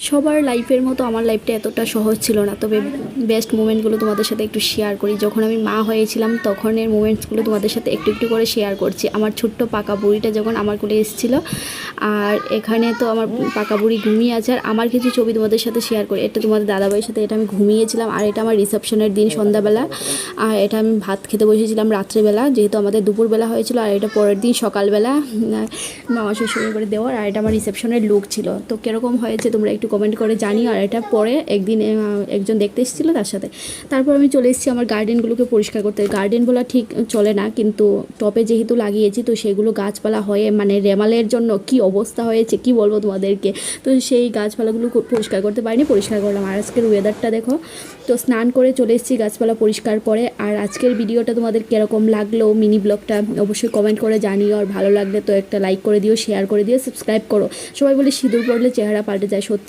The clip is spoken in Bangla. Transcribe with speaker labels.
Speaker 1: সবার লাইফের মতো আমার লাইফটা এতটা সহজ ছিল না, তবে বেস্ট মোমেন্টগুলো তোমাদের সাথে একটু শেয়ার করি। যখন আমি মা হয়েছিলাম তখনের মোমেন্টসগুলো তোমাদের সাথে একটু একটু করে শেয়ার করছি। আমার ছোট্ট পাকা বুড়িটা যখন আমার কোলে এসেছিলো, আর এখানে তো আমার পাকা বুড়ি ঘুমিয়ে আছে। আর আমার কিছু ছবি তোমাদের সাথে শেয়ার করি। এটা তোমাদের দাদাভাইয়ের সাথে, এটা আমি ঘুমিয়েছিলাম। আর এটা আমার রিসেপশনের দিন সন্ধ্যাবেলা। আর এটা আমি ভাত খেতে বসেছিলাম রাত্রেবেলা, যেহেতু আমাদের দুপুরবেলা হয়েছিল। আর এটা পরের দিন সকালবেলা মামা শ্বশুর করে দেওয়ার। আর এটা আমার রিসেপশনের লুক ছিল। তো কীরকম হয়েছে তোমরা একটু কমেন্ট করে জানিও। আর এটা পরে একদিন একজন দেখতে এসেছিলো, তার সাথে তারপর আমি চলে এসেছি আমার গার্ডেনগুলোকে পরিষ্কার করতে। গার্ডেন বলা ঠিক চলে না, কিন্তু টপে যেহেতু লাগিয়েছি তো সেগুলো গাছপালা হয়ে মানে রেমালের জন্য কি অবস্থা হয়েছে কি বলবো তোমাদেরকে। তো সেই গাছপালাগুলো পরিষ্কার করতে পারিনি, পরিষ্কার করলাম। আর আজকের ওয়েদারটা দেখো। তো স্নান করে চলে এসেছি গাছপালা পরিষ্কার করে। আর আজকের ভিডিওটা তোমাদের কীরকম লাগলো, মিনি ব্লগটা অবশ্যই কমেন্ট করে জানিও। আর ভালো লাগলে তো একটা লাইক করে দিও, শেয়ার করে দিও, সাবস্ক্রাইব করো। সবাই বলে সিঁদুর পড়লে চেহারা পাল্টে যায়, সত্যি